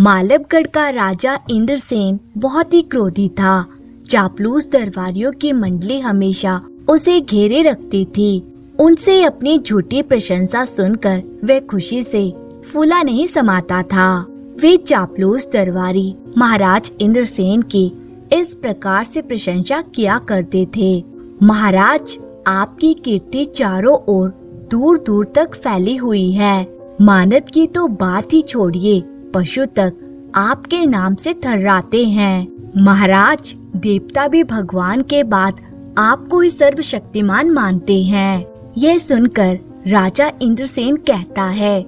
मालवगढ़ का राजा इंद्रसेन बहुत ही क्रोधी था। चापलूस दरबारियों की मंडली हमेशा उसे घेरे रखती थी। उनसे अपनी झूठी प्रशंसा सुनकर वह खुशी से फूला नहीं समाता था। वे चापलूस दरबारी महाराज इंद्रसेन की इस प्रकार से प्रशंसा किया करते थे। महाराज, आपकी कीर्ति चारों ओर दूर दूर तक फैली हुई है। मानव की तो बात ही छोड़िए, पशु तक आपके नाम से थर्राते हैं। महाराज, देवता भी भगवान के बाद आपको ही सर्वशक्तिमान मानते हैं। यह सुनकर राजा इंद्रसेन कहता है,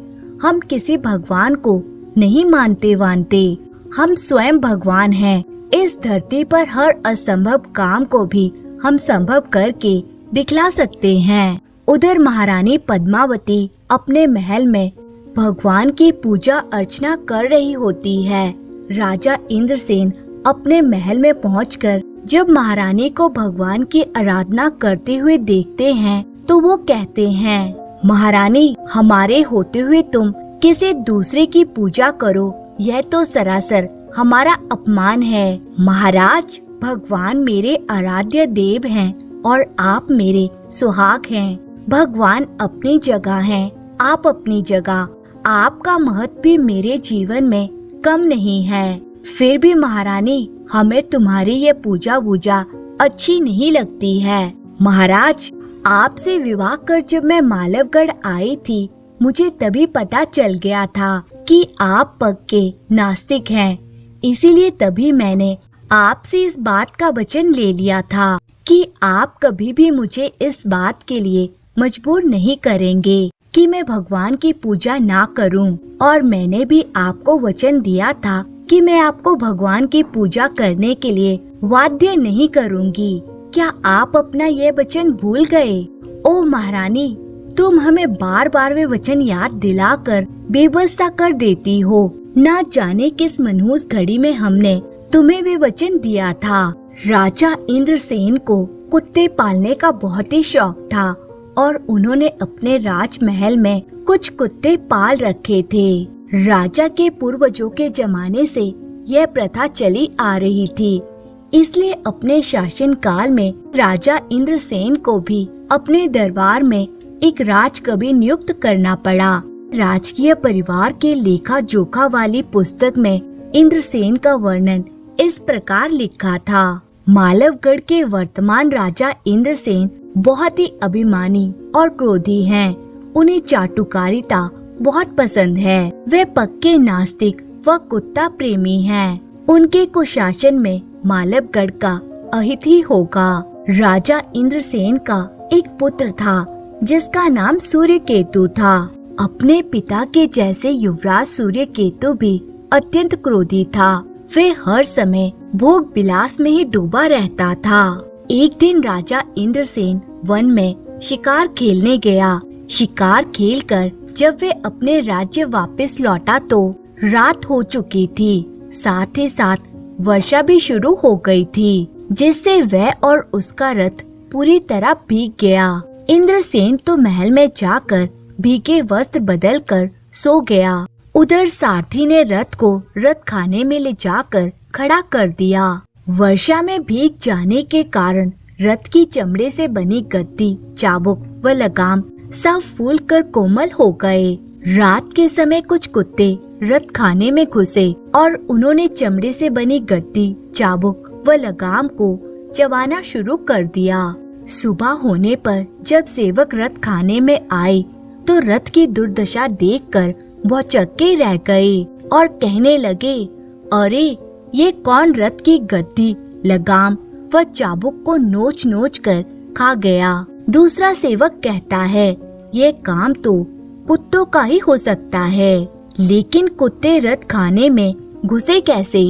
हम किसी भगवान को नहीं मानते वानते, हम स्वयं भगवान हैं। इस धरती पर हर असंभव काम को भी हम संभव करके दिखला सकते हैं। उधर महारानी पद्मावती अपने महल में भगवान की पूजा अर्चना कर रही होती है। राजा इंद्रसेन अपने महल में पहुंचकर जब महारानी को भगवान की आराधना करते हुए देखते हैं तो वो कहते हैं, महारानी, हमारे होते हुए तुम किसी दूसरे की पूजा करो, यह तो सरासर हमारा अपमान है। महाराज, भगवान मेरे आराध्य देव हैं और आप मेरे सुहाग हैं। भगवान अपनी जगह हैं, आप अपनी जगह। आपका महत्व भी मेरे जीवन में कम नहीं है। फिर भी महारानी, हमें तुम्हारी ये पूजा वूजा अच्छी नहीं लगती है। महाराज, आपसे विवाह कर जब मैं मालवगढ़ आई थी, मुझे तभी पता चल गया था कि आप पक्के नास्तिक हैं। इसीलिए तभी मैंने आपसे इस बात का वचन ले लिया था कि आप कभी भी मुझे इस बात के लिए मजबूर नहीं करेंगे कि मैं भगवान की पूजा ना करूं। और मैंने भी आपको वचन दिया था कि मैं आपको भगवान की पूजा करने के लिए बाध्य नहीं करूंगी। क्या आप अपना ये वचन भूल गए? ओ महारानी, तुम हमें बार बार वे वचन याद दिलाकर बेबस सा कर देती हो। ना जाने किस मनहूस घड़ी में हमने तुम्हें वे वचन दिया था। राजा इंद्रसेन को कुत्ते पालने का बहुत ही शौक था और उन्होंने अपने राजमहल में कुछ कुत्ते पाल रखे थे। राजा के पूर्वजों के जमाने से यह प्रथा चली आ रही थी, इसलिए अपने शासन काल में राजा इंद्रसेन को भी अपने दरबार में एक राजकवि नियुक्त करना पड़ा। राजकीय परिवार के लेखा जोखा वाली पुस्तक में इंद्रसेन का वर्णन इस प्रकार लिखा था। मालवगढ़ के वर्तमान राजा इंद्रसेन बहुत ही अभिमानी और क्रोधी हैं। उन्हें चाटुकारिता बहुत पसंद है। वे पक्के नास्तिक व कुत्ता प्रेमी हैं। उनके कुशासन में मालवगढ़ का अहित ही होगा। राजा इंद्रसेन का एक पुत्र था जिसका नाम सूर्यकेतु था। अपने पिता के जैसे युवराज सूर्यकेतु भी अत्यंत क्रोधी था। वे हर समय भोग विलास में ही डूबा रहता था। एक दिन राजा इंद्रसेन वन में शिकार खेलने गया। शिकार खेलकर जब वे अपने राज्य वापस लौटा तो रात हो चुकी थी। साथ ही साथ वर्षा भी शुरू हो गई थी, जिससे वह और उसका रथ पूरी तरह भीग गया। इंद्रसेन तो महल में जाकर भीगे वस्त्र बदलकर सो गया। उधर सारथी ने रथ को रथ खाने में ले जाकर खड़ा कर दिया। वर्षा में भीग जाने के कारण रथ की चमड़े से बनी गद्दी, चाबुक व लगाम सब फूल कर कोमल हो गए। रात के समय कुछ कुत्ते रथ खाने में घुसे और उन्होंने चमड़े से बनी गद्दी, चाबुक व लगाम को चबाना शुरू कर दिया। सुबह होने पर जब सेवक रथ खाने में आए तो रथ की दुर्दशा देखकर भौचक्के रह गए और कहने लगे, अरे ये कौन रथ की गद्दी, लगाम व चाबुक को नोच नोच कर खा गया। दूसरा सेवक कहता है, ये काम तो कुत्तों का ही हो सकता है, लेकिन कुत्ते रथ खाने में घुसे कैसे?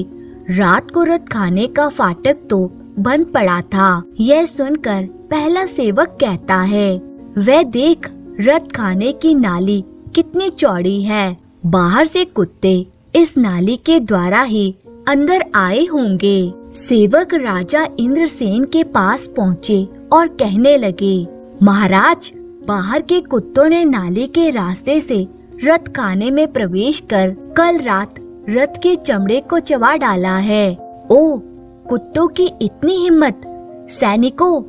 रात को रथ खाने का फाटक तो बंद पड़ा था। यह सुनकर पहला सेवक कहता है, वह देख, रथ खाने की नाली कितनी चौड़ी है। बाहर से कुत्ते इस नाली के द्वारा ही अंदर आए होंगे। सेवक राजा इंद्रसेन के पास पहुँचे और कहने लगे, महाराज, बाहर के कुत्तों ने नाली के रास्ते से रथ खाने में प्रवेश कर कल रात रथ के चमड़े को चबा डाला है। ओ, कुत्तों की इतनी हिम्मत! सैनिकों,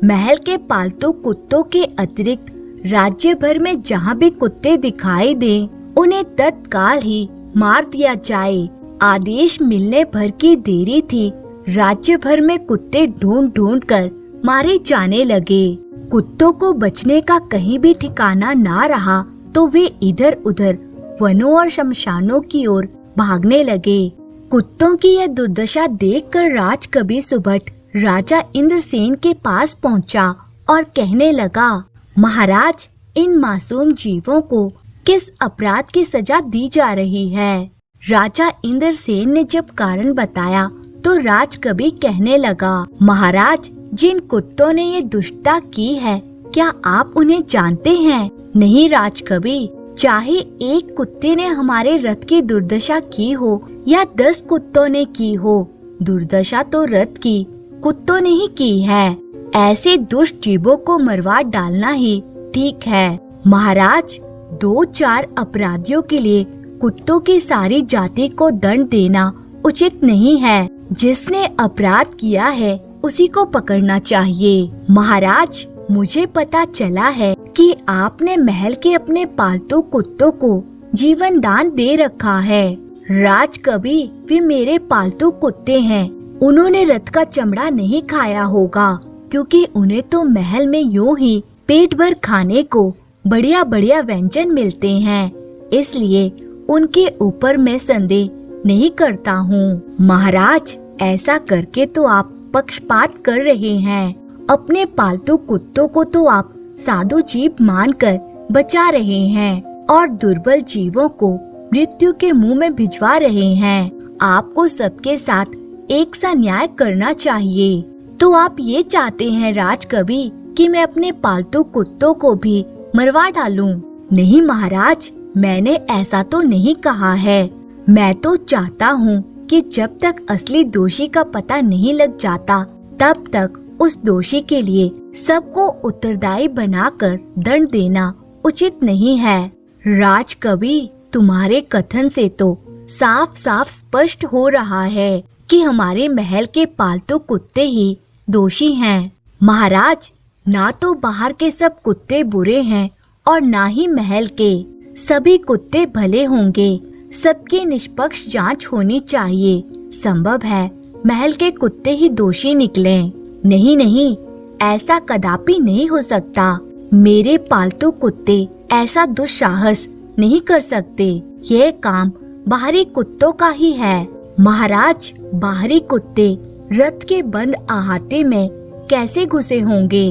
महल के पालतू कुत्तों के अतिरिक्त राज्य भर में जहाँ भी कुत्ते दिखाई दें, उन्हें तत्काल ही मार दिया जाए। आदेश मिलने भर की देरी थी। राज्य भर में कुत्ते ढूंढ ढूंढ कर मारे जाने लगे। कुत्तों को बचने का कहीं भी ठिकाना ना रहा तो वे इधर उधर वनों और शमशानों की ओर भागने लगे। कुत्तों की यह दुर्दशा देखकर राजकवि सुभट राजा इंद्रसेन के पास पहुंचा और कहने लगा, महाराज, इन मासूम जीवों को किस अपराध की सजा दी जा रही है? राजा इंद्रसेन ने जब कारण बताया तो राजकवि कहने लगा, महाराज, जिन कुत्तों ने ये दुष्टता की है, क्या आप उन्हें जानते हैं? नहीं राजकवि, चाहे एक कुत्ते ने हमारे रथ की दुर्दशा की हो या 10 कुत्तों ने की हो, दुर्दशा तो रथ की कुत्तों ने ही की है। ऐसे दुष्ट जीवों को मरवा डालना ही ठीक है। महाराज, 2-4 अपराधियों के लिए कुत्तों की सारी जाति को दंड देना उचित नहीं है। जिसने अपराध किया है उसी को पकड़ना चाहिए। महाराज, मुझे पता चला है कि आपने महल के अपने पालतू कुत्तों को जीवन दान दे रखा है। राजकवि, वे मेरे पालतू कुत्ते हैं। उन्होंने रथ का चमड़ा नहीं खाया होगा, क्योंकि उन्हें तो महल में यूं ही पेट भर खाने को बढ़िया बढ़िया व्यंजन मिलते हैं, इसलिए उनके ऊपर मैं संदेह नहीं करता हूँ। महाराज, ऐसा करके तो आप पक्षपात कर रहे हैं। अपने पालतू कुत्तों को तो आप साधु जीव मानकर बचा रहे हैं और दुर्बल जीवों को मृत्यु के मुंह में भिजवा रहे हैं। आपको सबके साथ एक सा न्याय करना चाहिए। तो आप ये चाहते हैं राजकवि कि मैं अपने पालतू कुत्तों को भी मरवा डालूं? नहीं महाराज, मैंने ऐसा तो नहीं कहा है। मैं तो चाहता हूँ कि जब तक असली दोषी का पता नहीं लग जाता, तब तक उस दोषी के लिए सबको उत्तरदायी बनाकर दंड देना उचित नहीं है। राजकवि, तुम्हारे कथन से तो साफ साफ स्पष्ट हो रहा है कि हमारे महल के पालतू कुत्ते ही दोषी हैं। महाराज, ना तो बाहर के सब कुत्ते बुरे हैं और ना ही महल के सभी कुत्ते भले होंगे। सबकी निष्पक्ष जांच होनी चाहिए। संभव है महल के कुत्ते ही दोषी निकलें। नहीं नहीं, ऐसा कदापि नहीं हो सकता। मेरे पालतू कुत्ते ऐसा दुस्साहस नहीं कर सकते। यह काम बाहरी कुत्तों का ही है। महाराज, बाहरी कुत्ते रथ के बंद अहाते में कैसे घुसे होंगे?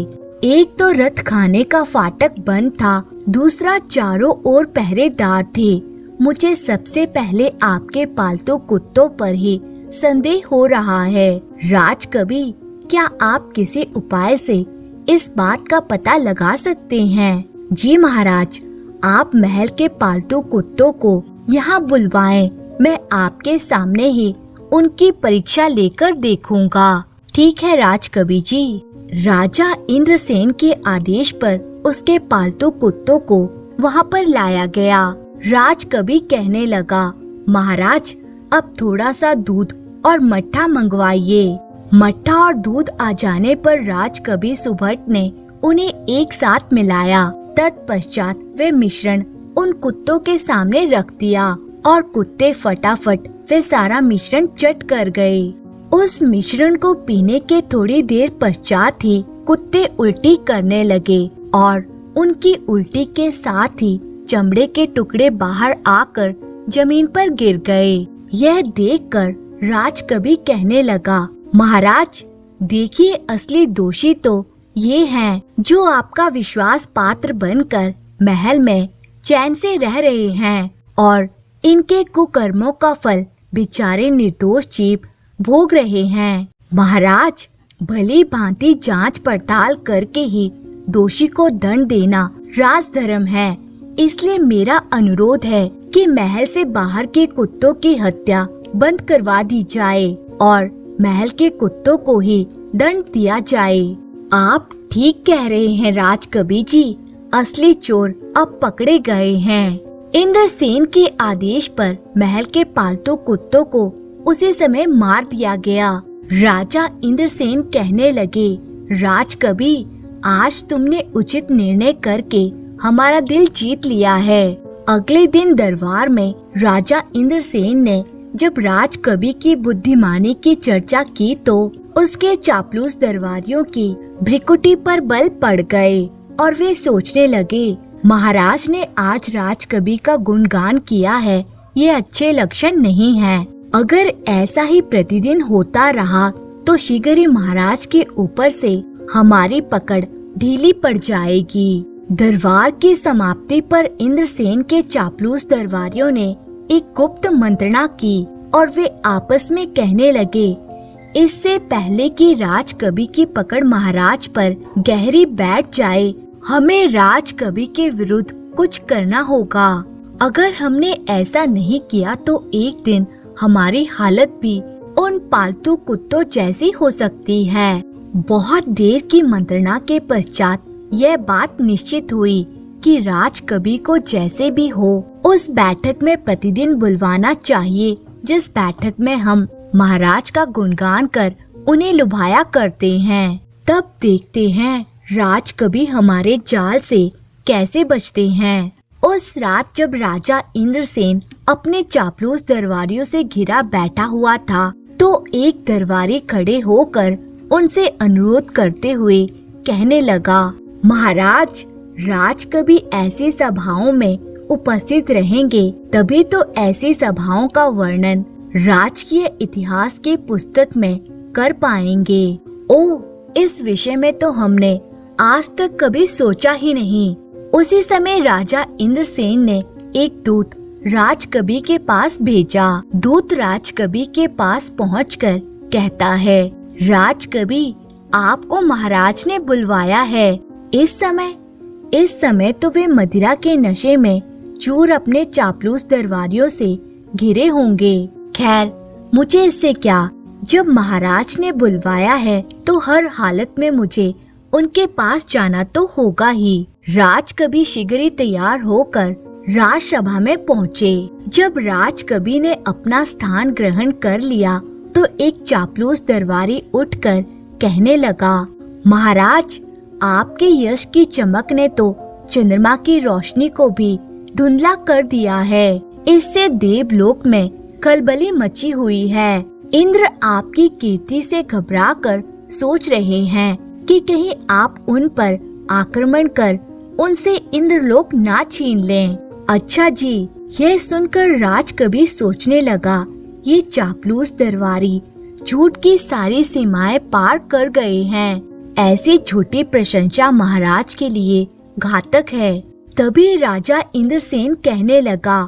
एक तो रथ खाने का फाटक बंद था, दूसरा चारों ओर पहरेदार थे। मुझे सबसे पहले आपके पालतू कुत्तों पर ही संदेह हो रहा है। राजकवि, क्या आप किसी उपाय से इस बात का पता लगा सकते हैं? जी महाराज, आप महल के पालतू कुत्तों को यहाँ बुलवाएं। मैं आपके सामने ही उनकी परीक्षा लेकर देखूंगा। ठीक है राजकवि जी। राजा इंद्रसेन के आदेश पर उसके पालतू कुत्तों को वहाँ पर लाया गया। राजकवि कहने लगा, महाराज, अब थोड़ा सा दूध और मट्ठा मंगवाइए। मट्ठा और दूध आ जाने पर राजकवि सुभट ने उन्हें एक साथ मिलाया। तत्पश्चात वे मिश्रण उन कुत्तों के सामने रख दिया और कुत्ते फटाफट वे सारा मिश्रण चट कर गए। उस मिश्रण को पीने के थोड़ी देर पश्चात ही कुत्ते उल्टी करने लगे और उनकी उल्टी के साथ ही चमड़े के टुकड़े बाहर आकर जमीन पर गिर गए। यह देखकर राजकवि कहने लगा, महाराज, देखिए, असली दोषी तो ये हैं जो आपका विश्वास पात्र बनकर महल में चैन से रह रहे हैं और इनके कुकर्मों का फल बेचारे निर्दोष जीव भोग रहे हैं। महाराज, भली भांति जांच पड़ताल करके ही दोषी को दंड देना राजधर्म है। इसलिए मेरा अनुरोध है कि महल से बाहर के कुत्तों की हत्या बंद करवा दी जाए और महल के कुत्तों को ही दंड दिया जाए। आप ठीक कह रहे हैं राजकवि जी, असली चोर अब पकड़े गए हैं। इंद्रसेन के आदेश पर महल के पालतू कुत्तों को उसी समय मार दिया गया। राजा इंद्रसेन कहने लगे, राजकवि, आज तुमने उचित निर्णय करके हमारा दिल जीत लिया है। अगले दिन दरबार में राजा इंद्रसेन ने जब राजकवि की बुद्धिमानी की चर्चा की तो उसके चापलूस दरबारियों की भ्रिकुटी पर बल पड़ गए और वे सोचने लगे, महाराज ने आज राजकवि का गुणगान किया है, ये अच्छे लक्षण नहीं है। अगर ऐसा ही प्रतिदिन होता रहा तो शीघ्र ही महाराज के ऊपर से हमारी पकड़ ढीली पड़ जाएगी। दरबार की समाप्ति पर इंद्रसेन के चापलूस दरबारियों ने एक गुप्त मंत्रणा की और वे आपस में कहने लगे, इससे पहले कि राजकवि की पकड़ महाराज पर गहरी बैठ जाए, हमें राजकवि के विरुद्ध कुछ करना होगा। अगर हमने ऐसा नहीं किया तो एक दिन हमारी हालत भी उन पालतू कुत्तों जैसी हो सकती है। बहुत देर की मंत्रणा के पश्चात यह बात निश्चित हुई कि राजकवि को जैसे भी हो उस बैठक में प्रतिदिन बुलवाना चाहिए, जिस बैठक में हम महाराज का गुणगान कर उन्हें लुभाया करते हैं। तब देखते हैं राजकवि हमारे जाल से कैसे बचते हैं। उस रात जब राजा इंद्रसेन अपने चापलूस दरबारियों से घिरा बैठा हुआ था तो एक दरबारी खड़े होकर उनसे अनुरोध करते हुए कहने लगा, महाराज, राजकवि ऐसी सभाओं में उपस्थित रहेंगे तभी तो ऐसी सभाओं का वर्णन राजकीय इतिहास की पुस्तक में कर पाएंगे। ओह, इस विषय में तो हमने आज तक कभी सोचा ही नहीं। उसी समय राजा इंद्रसेन ने एक दूत राजकवि के पास भेजा। दूत राजकवि के पास पहुंचकर कहता है, राजकवि, आपको महाराज ने बुलवाया है। इस समय तो वे मदिरा के नशे में चूर अपने चापलूस दरबारियों से घिरे होंगे। खैर, मुझे इससे क्या, जब महाराज ने बुलवाया है तो हर हालत में मुझे उनके पास जाना तो होगा ही। राजकवि शीघ्र ही तैयार होकर राजसभा में पहुँचे। जब राजकवि ने अपना स्थान ग्रहण कर लिया तो एक चापलूस दरबारी उठकर कहने लगा, महाराज, आपके यश की चमक ने तो चंद्रमा की रोशनी को भी धुंधला कर दिया है। इससे देवलोक में खलबली मची हुई है। इंद्र आपकी कीर्ति से घबराकर सोच रहे हैं कि कहीं आप उन पर आक्रमण कर उनसे इंद्रलोक ना छीन लें। अच्छा जी, यह सुनकर राजकवि सोचने लगा, ये चापलूस दरबारी झूठ की सारी सीमाएं पार कर गए हैं। ऐसी झूठी प्रशंसा महाराज के लिए घातक है। तभी राजा इंद्रसेन कहने लगा,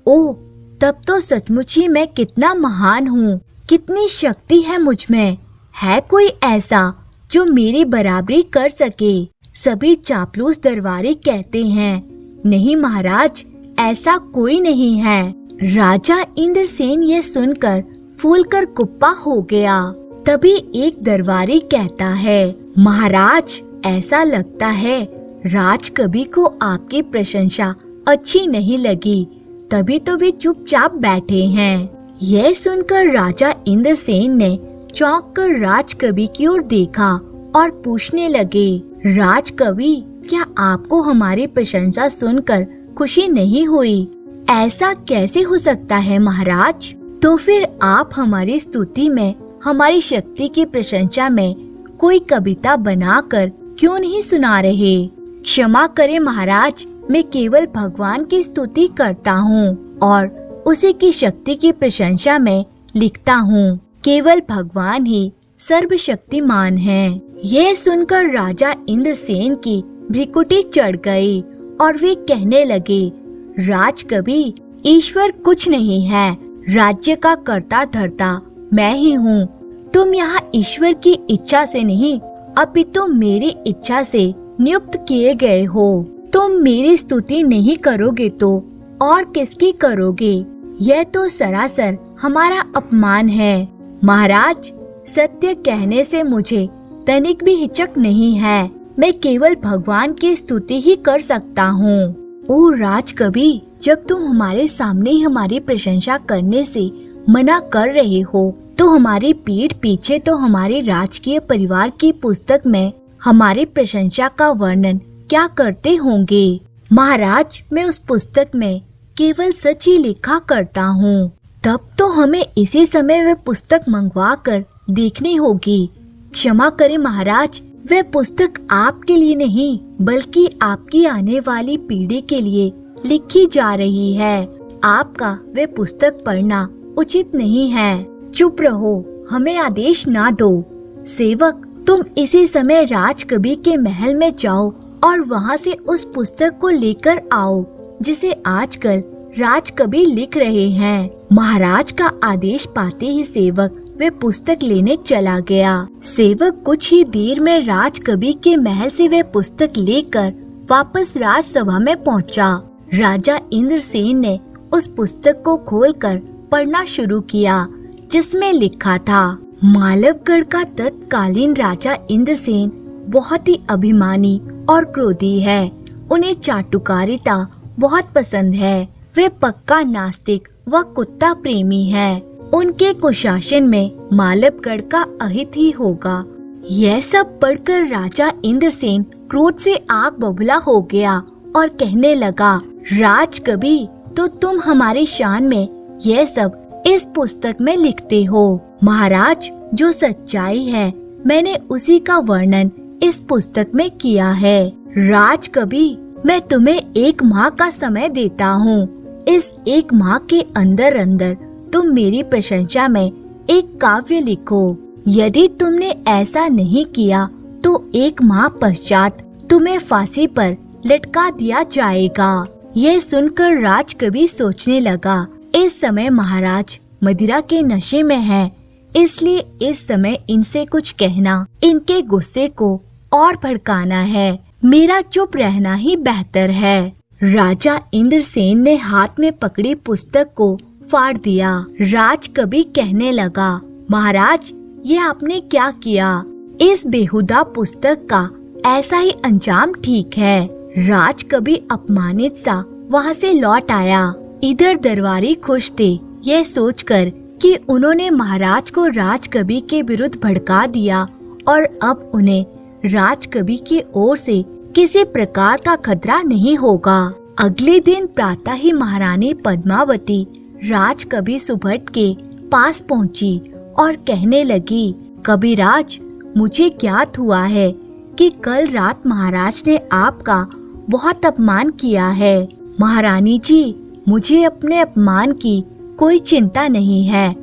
ओह, तब तो सचमुच ही मैं कितना महान हूँ, कितनी शक्ति है मुझ में। है कोई ऐसा जो मेरी बराबरी कर सके? सभी चापलूस दरबारी कहते हैं, नहीं महाराज, ऐसा कोई नहीं है। राजा इंद्रसेन ये सुनकर फूलकर कुप्पा हो गया। तभी एक दरबारी कहता है, महाराज, ऐसा लगता है राजकवि को आपकी प्रशंसा अच्छी नहीं लगी, तभी तो वे चुपचाप बैठे हैं। यह सुनकर राजा इंद्रसेन ने चौंक कर राजकवि की ओर देखा और पूछने लगे, राजकवि, क्या आपको हमारी प्रशंसा सुनकर खुशी नहीं हुई? ऐसा कैसे हो सकता है महाराज? तो फिर आप हमारी स्तुति में, हमारी शक्ति की प्रशंसा में कोई कविता बनाकर क्यों नहीं सुना रहे? क्षमा करें महाराज, मैं केवल भगवान की स्तुति करता हूँ और उसी की शक्ति की प्रशंसा में लिखता हूँ। केवल भगवान ही सर्वशक्तिमान हैं। यह सुनकर राजा इंद्रसेन की भ्रिकुटी चढ़ गई और वे कहने लगे, राजकवि, ईश्वर कुछ नहीं है, राज्य का कर्ता धर्ता मैं ही हूँ। तुम यहाँ ईश्वर की इच्छा से नहीं, अपितु मेरी इच्छा से नियुक्त किए गए हो। तुम मेरी स्तुति नहीं करोगे तो और किसकी करोगे? यह तो सरासर हमारा अपमान है। महाराज, सत्य कहने से मुझे तनिक भी हिचक नहीं है। मैं केवल भगवान की स्तुति ही कर सकता हूँ। ओ राजकवि, जब तुम हमारे सामने ही हमारी प्रशंसा करने से मना कर रहे हो तो हमारी पीठ पीछे तो हमारे राजकीय परिवार की पुस्तक में हमारी प्रशंसा का वर्णन क्या करते होंगे। महाराज, मैं उस पुस्तक में केवल सच ही लिखा करता हूँ। तब तो हमें इसी समय वह पुस्तक मंगवा कर देखनी होगी। क्षमा करें महाराज, वह पुस्तक आपके लिए नहीं बल्कि आपकी आने वाली पीढ़ी के लिए लिखी जा रही है। आपका वह पुस्तक पढ़ना उचित नहीं है। चुप रहो, हमें आदेश ना दो। सेवक, तुम इसी समय राजकवि के महल में जाओ और वहाँ से उस पुस्तक को लेकर आओ जिसे आजकल राजकवि लिख रहे हैं। महाराज का आदेश पाते ही सेवक वे पुस्तक लेने चला गया। सेवक कुछ ही देर में राजकवि के महल से वे पुस्तक लेकर वापस राजसभा में पहुंचा। राजा इंद्रसेन ने उस पुस्तक को खोलकर पढ़ना शुरू किया जिसमें लिखा था, मालवगढ़ का तत्कालीन राजा इंद्रसेन बहुत ही अभिमानी और क्रोधी है। उन्हें चाटुकारिता बहुत पसंद है। वे पक्का नास्तिक व कुत्ता प्रेमी है। उनके कुशासन में मालवगढ़ का अहित ही होगा। यह सब पढ़कर राजा इंद्रसेन क्रोध से आग बबूला हो गया और कहने लगा, राजकवि, तो तुम हमारी शान में यह सब इस पुस्तक में लिखते हो। महाराज, जो सच्चाई है मैंने उसी का वर्णन इस पुस्तक में किया है। राजकवि, मैं तुम्हें 1 माह का समय देता हूँ। इस 1 माह के अंदर अंदर तुम मेरी प्रशंसा में एक काव्य लिखो। यदि तुमने ऐसा नहीं किया तो 1 माह पश्चात तुम्हें फांसी पर लटका दिया जाएगा। यह सुनकर राजकवि सोचने लगा, इस समय महाराज मदिरा के नशे में हैं, इसलिए इस समय इनसे कुछ कहना इनके गुस्से को और भड़काना है। मेरा चुप रहना ही बेहतर है। राजा इंद्रसेन ने हाथ में पकड़ी पुस्तक को फाड़ दिया। राजकवि कहने लगा, महाराज, ये आपने क्या किया? इस बेहुदा पुस्तक का ऐसा ही अंजाम ठीक है। राजकवि अपमानित सा वहाँ से लौट आया। इधर दरबारी खुश थे यह सोचकर कि उन्होंने महाराज को राजकवि के विरुद्ध भड़का दिया और अब उन्हें राजकवि की ओर से किसी प्रकार का खतरा नहीं होगा। अगले दिन प्रातः ही महारानी पद्मावती राजकवि सुभट के पास पहुंची और कहने लगी, कविराज, मुझे ज्ञात हुआ है कि कल रात महाराज ने आपका बहुत अपमान किया है। महारानी जी, मुझे अपने अपमान की कोई चिंता नहीं है।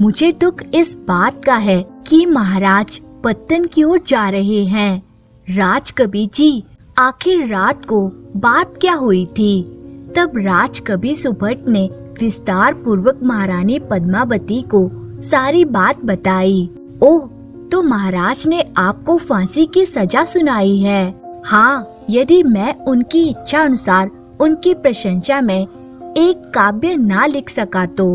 मुझे दुख इस बात का है कि महाराज पत्तन की ओर जा रहे हैं। राजकवि जी, आखिर रात को बात क्या हुई थी? तब राजकवि सुभट ने विस्तार पूर्वक महारानी पद्मावती को सारी बात बताई। ओह, तो महाराज ने आपको फांसी की सजा सुनाई है? हाँ, यदि मैं उनकी इच्छा अनुसार उनकी प्रशंसा में एक काव्य ना लिख सका तो।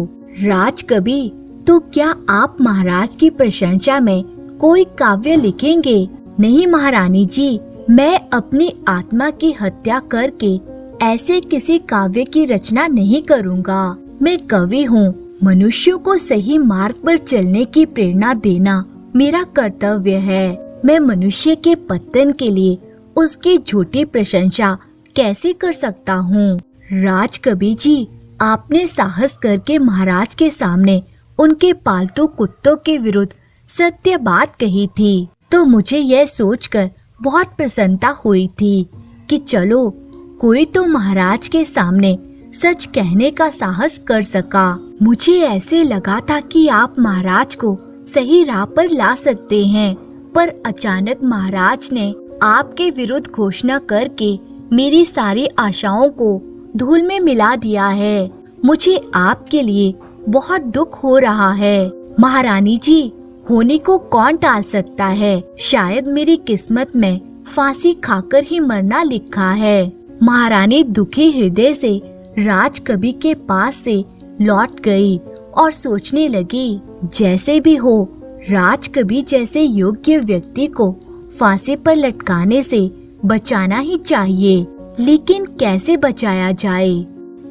राजकवि, तो क्या आप महाराज की प्रशंसा में कोई काव्य लिखेंगे? नहीं महारानी जी, मैं अपनी आत्मा की हत्या करके ऐसे किसी काव्य की रचना नहीं करूँगा। मैं कवि हूँ। मनुष्यों को सही मार्ग पर चलने की प्रेरणा देना मेरा कर्तव्य है। मैं मनुष्य के पतन के लिए उसकी झूठी प्रशंसा कैसे कर सकता हूँ? राजकवि जी, आपने साहस करके महाराज के सामने उनके पालतू कुत्तों के विरुद्ध सत्य बात कही थी, तो मुझे यह सोचकर बहुत प्रसन्नता हुई थी कि चलो कोई तो महाराज के सामने सच कहने का साहस कर सका। मुझे ऐसे लगा था कि आप महाराज को सही राह पर ला सकते हैं, पर अचानक महाराज ने आपके विरुद्ध घोषणा करके मेरी सारी आशाओं को धूल में मिला दिया है। मुझे आपके लिए बहुत दुख हो रहा है। महारानी जी, होने को कौन टाल सकता है? शायद मेरी किस्मत में फांसी खाकर ही मरना लिखा है। महारानी दुखी हृदय से राजकवि के पास से लौट गई और सोचने लगी, जैसे भी हो राजकवि जैसे योग्य व्यक्ति को फांसी पर लटकाने से बचाना ही चाहिए। लेकिन कैसे बचाया जाए?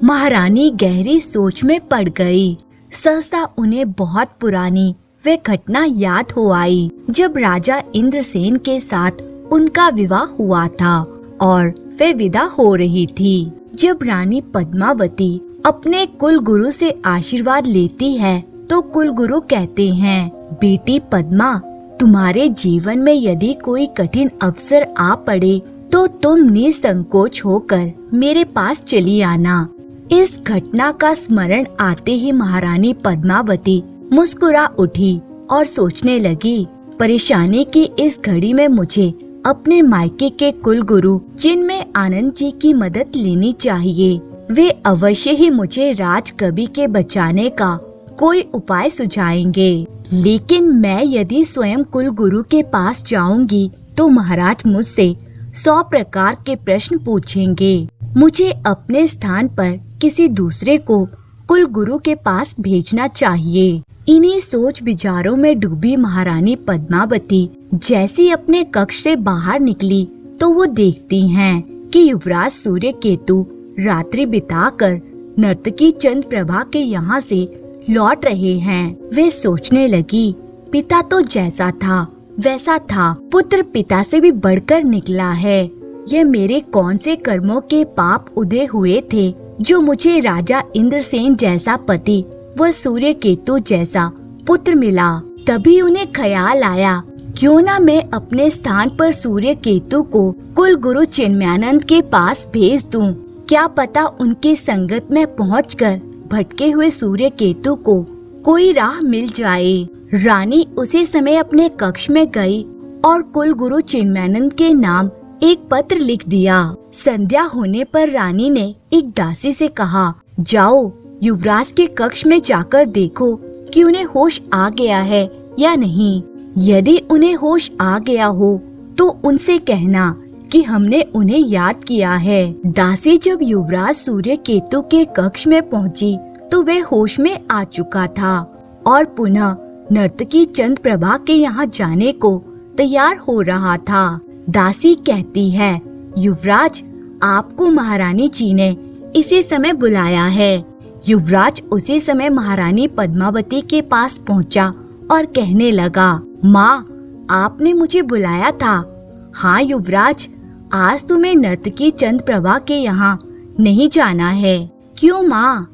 महारानी गहरी सोच में पड़ गई। सहसा उन्हें बहुत पुरानी वे घटना याद हो आई जब राजा इंद्रसेन के साथ उनका विवाह हुआ था और वे विदा हो रही थी। जब रानी पद्मावती अपने कुल गुरु से आशीर्वाद लेती है तो कुल गुरु कहते हैं, बेटी पद्मा, तुम्हारे जीवन में यदि कोई कठिन अवसर आ पड़े तो तुम निसंकोच होकर मेरे पास चली आना। इस घटना का स्मरण आते ही महारानी पद्मावती मुस्कुरा उठी और सोचने लगी, परेशानी की इस घड़ी में मुझे अपने मायके के कुल गुरु जिनमें आनंद जी की मदद लेनी चाहिए। वे अवश्य ही मुझे राजकवि के बचाने का कोई उपाय सुझाएंगे। लेकिन मैं यदि स्वयं कुल गुरु के पास जाऊंगी तो महाराज मुझसे 100 प्रकार के प्रश्न पूछेंगे। मुझे अपने स्थान पर किसी दूसरे को कुल गुरु के पास भेजना चाहिए। इन्हीं सोच विचारों में डूबी महारानी पद्मावती जैसी अपने कक्ष से बाहर निकली तो वो देखती हैं कि युवराज सूर्यकेतु रात्रि बिताकर नर्तकी चंद्रप्रभा के यहाँ से लौट रहे हैं। वे सोचने लगी, पिता तो जैसा था वैसा था, पुत्र पिता से भी बढ़कर निकला है। ये मेरे कौन से कर्मों के पाप उदय हुए थे जो मुझे राजा इंद्रसेन जैसा पति व सूर्यकेतु जैसा पुत्र मिला। तभी उन्हें ख्याल आया, क्यों ना मैं अपने स्थान पर सूर्यकेतु को कुल गुरु चिन्मयानंद के पास भेज दूं। क्या पता उनकी संगत में पहुंचकर भटके हुए सूर्यकेतु को कोई राह मिल जाए। रानी उसी समय अपने कक्ष में गई और कुल गुरु चिन्मयानंद के नाम एक पत्र लिख दिया। संध्या होने पर रानी ने एक दासी से कहा, जाओ युवराज के कक्ष में जाकर देखो कि उन्हें होश आ गया है या नहीं। यदि उन्हें होश आ गया हो तो उनसे कहना कि हमने उन्हें याद किया है। दासी जब युवराज सूर्यकेतु के कक्ष में पहुंची तो वे होश में आ चुका था और पुनः नर्तकी चंद्रप्रभा के यहाँ जाने को तैयार हो रहा था। दासी कहती है, युवराज, आपको महारानी जी ने इसी समय बुलाया है। युवराज उसी समय महारानी पद्मावती के पास पहुंचा और कहने लगा, माँ, आपने मुझे बुलाया था। हाँ युवराज, आज तुम्हें नर्तकी चंद्रप्रभा के यहाँ नहीं जाना है। क्यों माँ?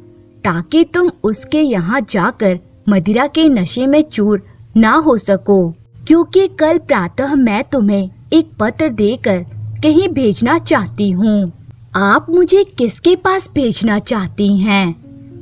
ताकि तुम उसके यहाँ जाकर मदिरा के नशे में चूर ना हो सको, क्योंकि कल प्रातः मैं तुम्हें एक पत्र देकर कहीं भेजना चाहती हूँ। आप मुझे किसके पास भेजना चाहती हैं?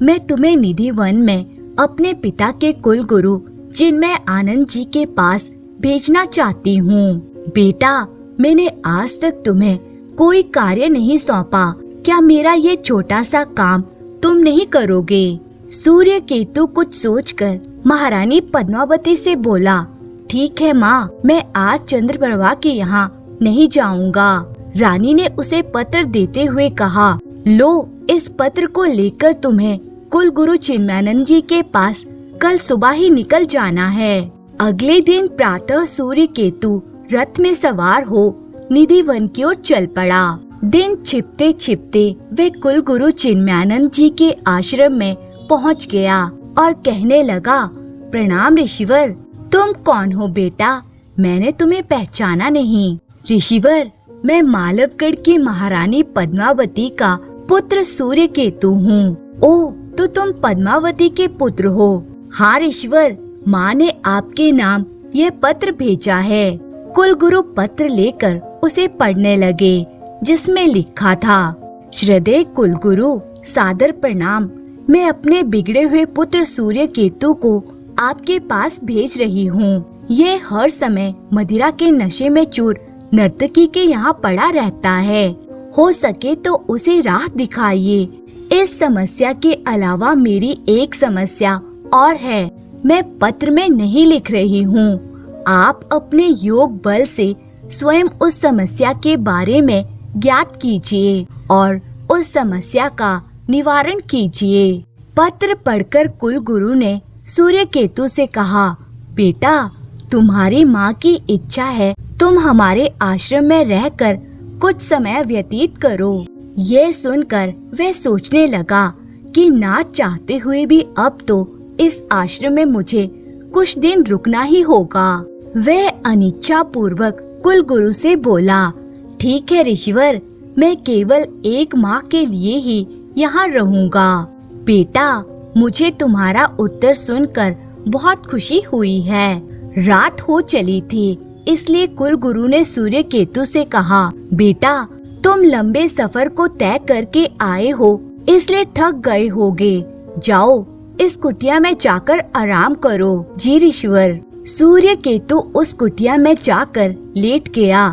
मैं तुम्हें निधि वन में अपने पिता के कुल गुरु जिनमें आनंद जी के पास भेजना चाहती हूँ। बेटा, मैंने आज तक तुम्हें कोई कार्य नहीं सौंपा, क्या मेरा ये छोटा सा काम तुम नहीं करोगे? सूर्यकेतु कुछ सोचकर महारानी पद्मावती से बोला, ठीक है माँ, मैं आज चंद्रप्रभा के यहाँ नहीं जाऊंगा। रानी ने उसे पत्र देते हुए कहा, लो, इस पत्र को लेकर तुम्हें कुल गुरु चिन्मयानंद जी के पास कल सुबह ही निकल जाना है। अगले दिन प्रातः सूर्यकेतु रथ में सवार हो निधि वन की ओर चल पड़ा। दिन छिपते छिपते वे कुल गुरु चिन्मयानंद जी के आश्रम में पहुंच गया और कहने लगा, प्रणाम ऋषिवर। तुम कौन हो बेटा? मैंने तुम्हें पहचाना नहीं। ऋषिवर, मैं मालवगढ़ की महारानी पद्मावती का पुत्र सूर्यकेतु हूँ। ओह, तो तुम पद्मावती के पुत्र हो? हाँ ऋषिवर, माँ ने आपके नाम यह पत्र भेजा है। कुल गुरु पत्र लेकर उसे पढ़ने लगे, जिसमें लिखा था, श्रद्धेय कुल गुरु, सादर प्रणाम। मैं अपने बिगड़े हुए पुत्र सूर्यकेतु को आपके पास भेज रही हूँ। ये हर समय मदिरा के नशे में चूर नर्तकी के यहाँ पड़ा रहता है। हो सके तो उसे राह दिखाइए। इस समस्या के अलावा मेरी एक समस्या और है। मैं पत्र में नहीं लिख रही हूँ। आप अपने योग बल से स्वयं उस समस्या के बारे में ज्ञात कीजिए और उस समस्या का निवारण कीजिए। पत्र पढ़कर कुल गुरु ने सूर्यकेतु से कहा, बेटा, तुम्हारी माँ की इच्छा है तुम हमारे आश्रम में रहकर कुछ समय व्यतीत करो। ये सुनकर वह सोचने लगा कि ना चाहते हुए भी अब तो इस आश्रम में मुझे कुछ दिन रुकना ही होगा। वह अनिच्छा पूर्वक कुलगुरु से बोला, ठीक है ऋषिवर, मैं केवल 1 माह के लिए ही यहाँ रहूँगा। बेटा, मुझे तुम्हारा उत्तर सुनकर बहुत खुशी हुई है। रात हो चली थी, इसलिए कुलगुरु ने सूर्यकेतु से कहा, बेटा तुम लंबे सफर को तय करके आए हो, इसलिए थक गए होगे। जाओ इस कुटिया में जाकर आराम करो। जी ऋषिवर। सूर्यकेतु उस कुटिया में जाकर लेट गया।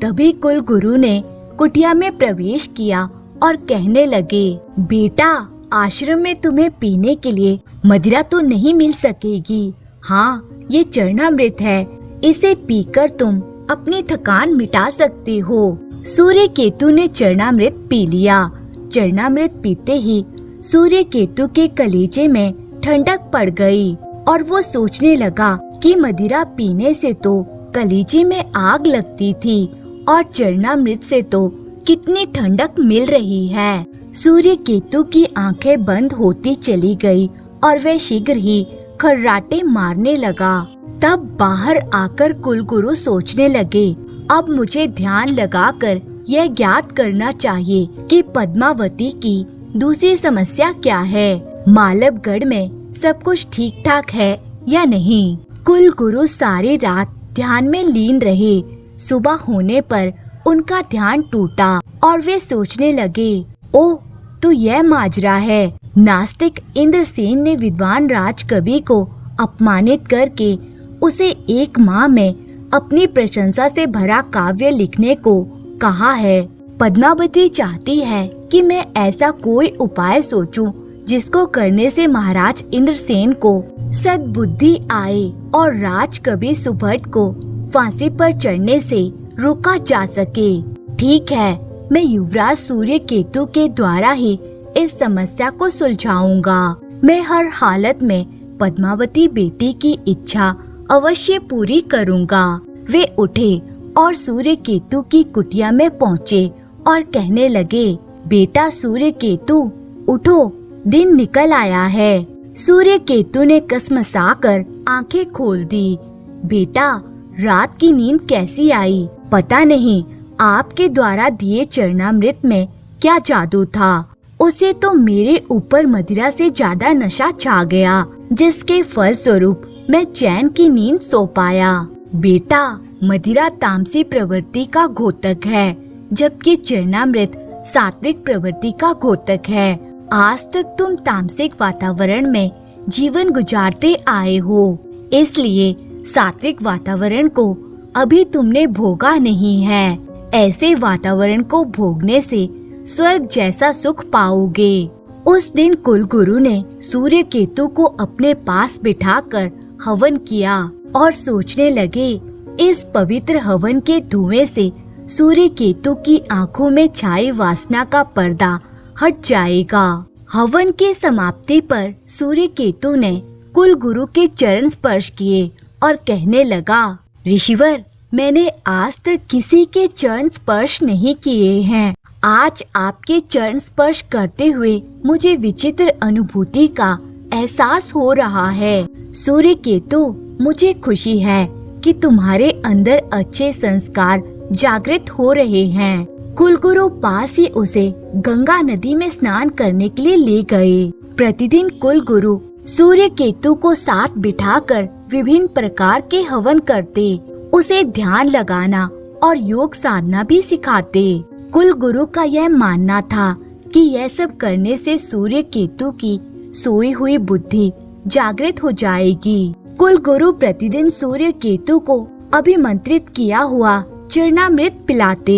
तभी कुलगुरु ने कुटिया में प्रवेश किया और कहने लगे, बेटा आश्रम में तुम्हें पीने के लिए मदिरा तो नहीं मिल सकेगी। हाँ, ये चरणामृत है, इसे पीकर तुम अपनी थकान मिटा सकते हो। सूर्यकेतु ने चरणामृत पी लिया। चरणामृत पीते ही सूर्यकेतु के कलेजे में ठंडक पड़ गई और वो सोचने लगा कि मदिरा पीने से तो कलेजे में आग लगती थी और चरणामृत से तो कितनी ठंडक मिल रही है। सूर्यकेतु की आंखें बंद होती चली गई और वह शीघ्र ही खर्राटे मारने लगा। तब बाहर आकर कुलगुरु सोचने लगे, अब मुझे ध्यान लगाकर यह ज्ञात करना चाहिए कि पद्मावती की दूसरी समस्या क्या है। मालवगढ़ में सब कुछ ठीक ठाक है या नहीं। कुलगुरु सारी रात ध्यान में लीन रहे। सुबह होने पर उनका ध्यान टूटा और वे सोचने लगे, ओह तो यह माजरा है। नास्तिक इंद्रसेन ने विद्वान राजकवि को अपमानित करके उसे 1 माह में अपनी प्रशंसा से भरा काव्य लिखने को कहा है। पद्मावती चाहती है कि मैं ऐसा कोई उपाय सोचूं जिसको करने से महाराज इंद्रसेन को सद्बुद्धि आए और राजकवि सुभट को फांसी पर चढ़ने से रोका जा सके। ठीक है, मैं युवराज सूर्यकेतु के द्वारा ही इस समस्या को सुलझाऊंगा। मैं हर हालत में पद्मावती बेटी की इच्छा अवश्य पूरी करूंगा। वे उठे और सूर्यकेतु की कुटिया में पहुँचे और कहने लगे, बेटा सूर्यकेतु उठो, दिन निकल आया है। सूर्यकेतु ने कसमसाकर आंखें खोल दी। बेटा, रात की नींद कैसी आई? पता नहीं आपके द्वारा दिए चरणामृत में क्या जादू था। उसे तो मेरे ऊपर मदिरा से ज्यादा नशा छा गया, जिसके फल स्वरूप मैं चैन की नींद सो पाया। बेटा, मदिरा तामसी प्रवृत्ति का घोतक है, जबकि चरणामृत सात्विक प्रवृत्ति का घोतक है। आज तक तुम तामसिक वातावरण में जीवन गुजारते आए हो, इसलिए सात्विक वातावरण को अभी तुमने भोगा नहीं है। ऐसे वातावरण को भोगने से स्वर्ग जैसा सुख पाओगे। उस दिन कुलगुरु ने सूर्यकेतु को अपने पास बिठाकर हवन किया और सोचने लगे, इस पवित्र हवन के धुएं से सूर्यकेतु की आंखों में छाई वासना का पर्दा हट जाएगा। हवन के समाप्ति पर सूर्यकेतु ने कुलगुरु के चरण स्पर्श किए और कहने लगा, ऋषिवर, मैंने आज तक किसी के चरण स्पर्श नहीं किए हैं। आज आपके चरण स्पर्श करते हुए मुझे विचित्र अनुभूति का एहसास हो रहा है। सूर्यकेतु, मुझे खुशी है कि तुम्हारे अंदर अच्छे संस्कार जागृत हो रहे हैं। कुलगुरु पास ही उसे गंगा नदी में स्नान करने के लिए ले गए। प्रतिदिन कुलगुरु सूर्यकेतु को साथ बिठाकर विभिन्न प्रकार के हवन करते, उसे ध्यान लगाना और योग साधना भी सिखाते। कुलगुरु का यह मानना था कि यह सब करने से सूर्यकेतु की सोई हुई बुद्धि जागृत हो जाएगी। कुलगुरु प्रतिदिन सूर्यकेतु को अभिमंत्रित किया हुआ चरणामृत पिलाते।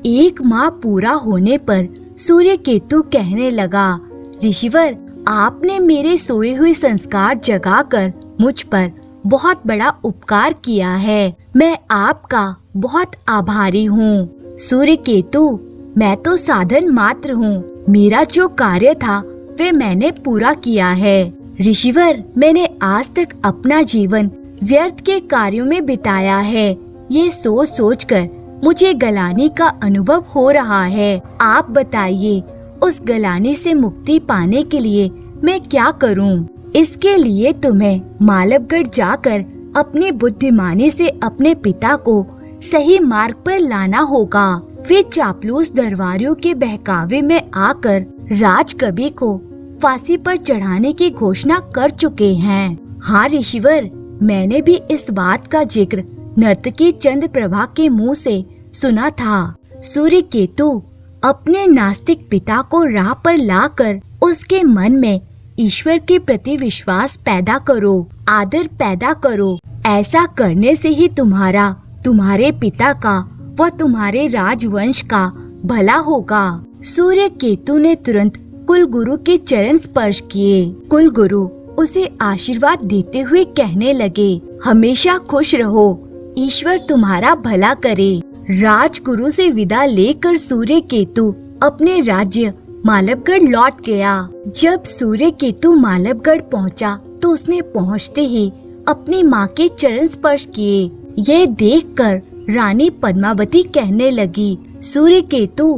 1 माह पूरा होने पर सूर्यकेतु कहने लगा, ऋषिवर, आपने मेरे सोए हुए संस्कार जगाकर मुझ पर बहुत बड़ा उपकार किया है। मैं आपका बहुत आभारी हूँ। सूर्यकेतु, मैं तो साधन मात्र हूँ। मेरा जो कार्य था वे मैंने पूरा किया है। ऋषिवर, मैंने आज तक अपना जीवन व्यर्थ के कार्यों में बिताया है। ये सोच सोचकर मुझे गलानी का अनुभव हो रहा है। आप बताइए, उस गलानी से मुक्ति पाने के लिए मैं क्या करूं? इसके लिए तुम्हें मालवगढ़ जाकर अपनी बुद्धिमानी से अपने पिता को सही मार्ग पर लाना होगा। वे चापलूस दरबारियों के बहकावे में आकर राजकवि को फांसी पर चढ़ाने की घोषणा कर चुके हैं। हाँ ऋषिवर, मैंने भी इस बात का जिक्र नर्तकी चंद्रप्रभा के मुंह से सुना था। सूर्यकेतु, अपने नास्तिक पिता को राह पर लाकर उसके मन में ईश्वर के प्रति विश्वास पैदा करो, आदर पैदा करो। ऐसा करने से ही तुम्हारा, तुम्हारे पिता का व तुम्हारे राजवंश का भला होगा। सूर्यकेतु ने तुरंत कुलगुरु के चरण स्पर्श किए। कुलगुरु उसे आशीर्वाद देते हुए कहने लगे, हमेशा खुश रहो, ईश्वर तुम्हारा भला करे। राजगुरु से विदा लेकर सूर्यकेतु अपने राज्य मालवगढ़ लौट गया। जब सूर्यकेतु मालवगढ़ पहुंचा तो उसने पहुंचते ही अपनी माँ के चरण स्पर्श किए। ये देखकर रानी पद्मावती कहने लगी, सूर्यकेतु,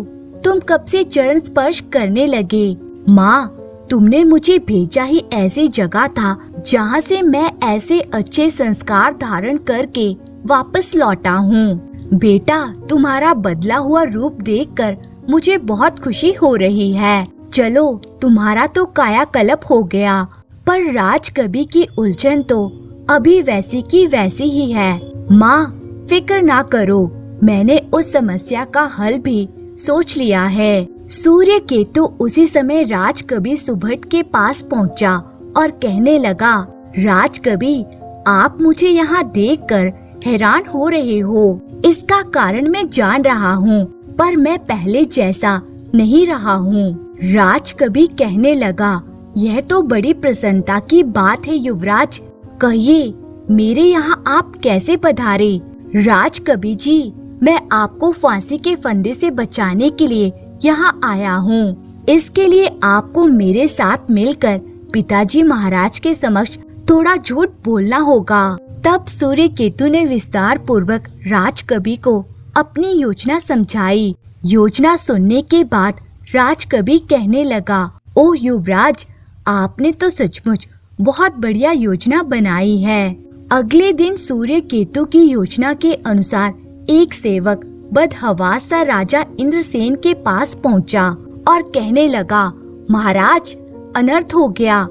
तुम कब से चरण स्पर्श करने लगे? माँ, तुमने मुझे भेजा ही ऐसी जगह था जहाँ से मैं ऐसे अच्छे संस्कार धारण करके वापस लौटा हूँ। बेटा, तुम्हारा बदला हुआ रूप देखकर मुझे बहुत खुशी हो रही है। चलो, तुम्हारा तो कायाकल्प हो गया, पर राजकवि की उलझन तो अभी वैसी की वैसी ही है। माँ, फिक्र ना करो, मैंने उस समस्या का हल भी सोच लिया है। सूर्यकेतु उसी समय राजकवि सुभट के पास पहुंचा और कहने लगा, राजकवि, आप मुझे यहाँ देखकर हैरान हो रहे हो। इसका कारण मैं जान रहा हूँ, पर मैं पहले जैसा नहीं रहा हूँ। राजकवि कहने लगा, यह तो बड़ी प्रसन्नता की बात है युवराज। कहिए, मेरे यहाँ आप कैसे पधारे? राजकवि जी, मैं आपको फांसी के फंदे से बचाने के लिए यहाँ आया हूँ। इसके लिए आपको मेरे साथ मिलकर पिताजी महाराज के समक्ष थोड़ा झूठ बोलना होगा। तब सूर्यकेतु ने विस्तार पूर्वक राजकवि को अपनी योजना समझाई। योजना सुनने के बाद राजकवि कहने लगा, ओह युवराज, आपने तो सचमुच बहुत बढ़िया योजना बनाई है। अगले दिन सूर्यकेतु की योजना के अनुसार एक सेवक बदहवास सा राजा इंद्रसेन के पास पहुंचा और कहने लगा, महाराज, अनर्थ हो गया।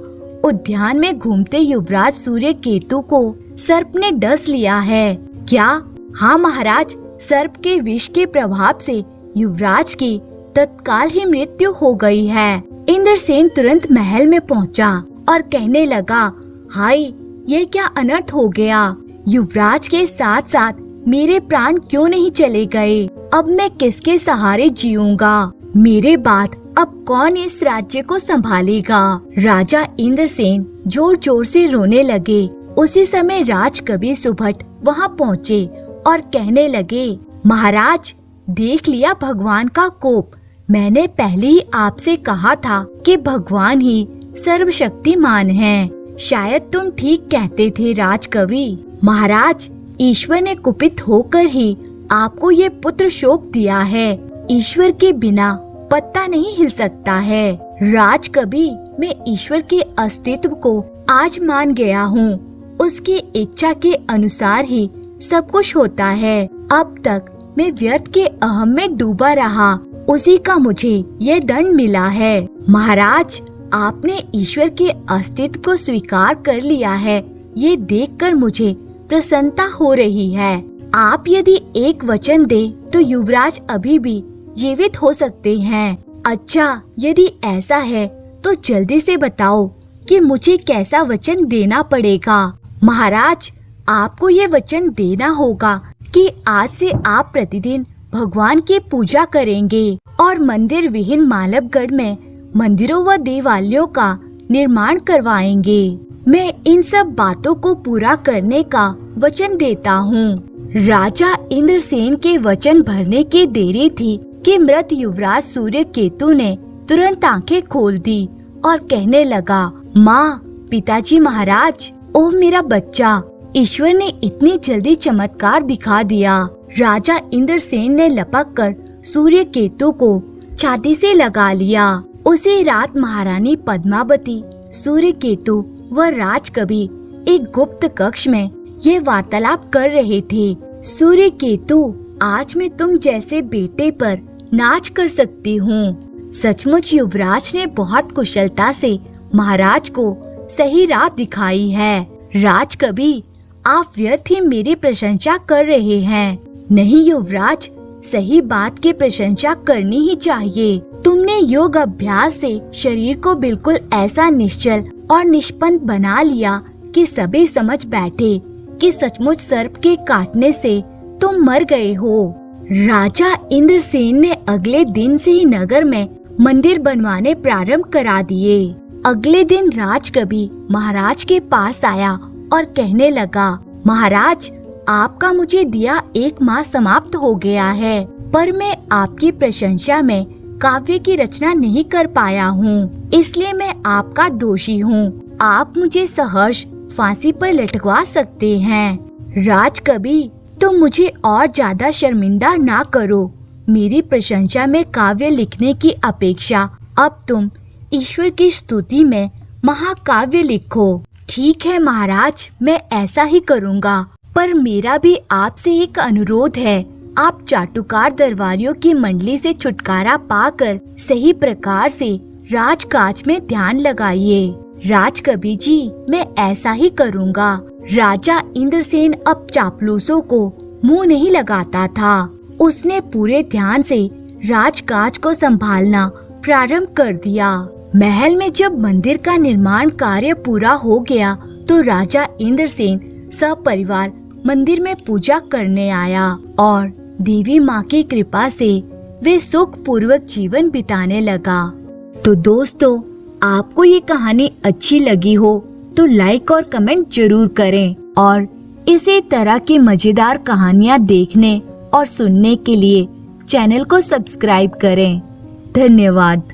उद्यान में घूमते युवराज सूर्यकेतु को सर्प ने डस लिया है। क्या? हाँ महाराज, सर्प के विष के प्रभाव से युवराज की तत्काल ही मृत्यु हो गई है। इंद्रसेन तुरंत महल में पहुंचा और कहने लगा, हाय, ये क्या अनर्थ हो गया। युवराज के साथ साथ मेरे प्राण क्यों नहीं चले गए? अब मैं किसके सहारे जीऊंगा? मेरे बाद अब कौन इस राज्य को संभालेगा? राजा इंद्रसेन जोर जोर से रोने लगे। उसी समय राजकवि सुभट वहाँ पहुँचे और कहने लगे, महाराज, देख लिया भगवान का कोप। मैंने पहले ही आपसे कहा था कि भगवान ही सर्वशक्तिमान हैं। शायद तुम ठीक कहते थे राजकवि। महाराज, ईश्वर ने कुपित होकर ही आपको ये पुत्र शोक दिया है। ईश्वर के बिना पत्ता नहीं हिल सकता है। राजकवि, मैं ईश्वर के अस्तित्व को आज मान गया हूँ। उसकी इच्छा के अनुसार ही सब कुछ होता है। अब तक मैं व्यर्थ के अहम में डूबा रहा, उसी का मुझे ये दंड मिला है। महाराज, आपने ईश्वर के अस्तित्व को स्वीकार कर लिया है, ये देखकर मुझे प्रसन्नता हो रही है। आप यदि एक वचन दे तो युवराज अभी भी जीवित हो सकते हैं। अच्छा, यदि ऐसा है तो जल्दी से बताओ कि मुझे कैसा वचन देना पड़ेगा। महाराज, आपको ये वचन देना होगा कि आज से आप प्रतिदिन भगवान की पूजा करेंगे और मंदिर विहीन मालवगढ़ में मंदिरों व देवालयों का निर्माण करवाएंगे। मैं इन सब बातों को पूरा करने का वचन देता हूँ। राजा इंद्रसेन के वचन भरने की देरी थी कि मृत युवराज सूर्यकेतु ने तुरंत आंखें खोल दी और कहने लगा, माँ, पिताजी महाराज, ओह मेरा बच्चा, ईश्वर ने इतनी जल्दी चमत्कार दिखा दिया। राजा इंद्रसेन ने लपक कर सूर्य केतु को छाती से लगा लिया। उसी रात महारानी पद्मावती, सूर्य केतु व राजकवि एक गुप्त कक्ष में ये वार्तालाप कर रहे थे। सूर्य केतु, आज मैं तुम जैसे बेटे पर नाच कर सकती हूँ। सचमुच युवराज ने बहुत कुशलता से महाराज को सही राह दिखाई है। राजकवि, आप व्यर्थ ही मेरी प्रशंसा कर रहे हैं। नहीं युवराज, सही बात की प्रशंसा करनी ही चाहिए। तुमने योग अभ्यास से शरीर को बिल्कुल ऐसा निश्चल और निष्पन्न बना लिया कि सभी समझ बैठे कि सचमुच सर्प के काटने से तुम मर गए हो। राजा इंद्रसेन ने अगले दिन से ही नगर में मंदिर बनवाने प्रारंभ करा दिए। अगले दिन राजकवि महाराज के पास आया और कहने लगा, महाराज, आपका मुझे दिया 1 माह समाप्त हो गया है, पर मैं आपकी प्रशंसा में काव्य की रचना नहीं कर पाया हूँ, इसलिए मैं आपका दोषी हूँ। आप मुझे सहर्ष फांसी पर लटकवा सकते हैं। राजकवि, तुम मुझे और ज्यादा शर्मिंदा ना करो। मेरी प्रशंसा में काव्य लिखने की अपेक्षा अब तुम ईश्वर की स्तुति में महाकाव्य लिखो। ठीक है महाराज, मैं ऐसा ही करूँगा, पर मेरा भी आपसे एक अनुरोध है। आप चाटुकार दरबारियों की मंडली से छुटकारा पाकर सही प्रकार से राजकाज में ध्यान लगाइए। राजकवि जी, मैं ऐसा ही करूँगा। राजा इंद्रसेन अब चापलूसों को मुंह नहीं लगाता था। उसने पूरे ध्यान से राजकाज को संभालना प्रारंभ कर दिया। महल में जब मंदिर का निर्माण कार्य पूरा हो गया तो राजा इंद्रसेन सपरिवार मंदिर में पूजा करने आया और देवी माँ की कृपा से वे सुख पूर्वक जीवन बिताने लगा। तो दोस्तों, आपको ये कहानी अच्छी लगी हो तो लाइक और कमेंट जरूर करें और इसी तरह की मजेदार कहानियाँ देखने और सुनने के लिए चैनल को सब्सक्राइब करें। धन्यवाद।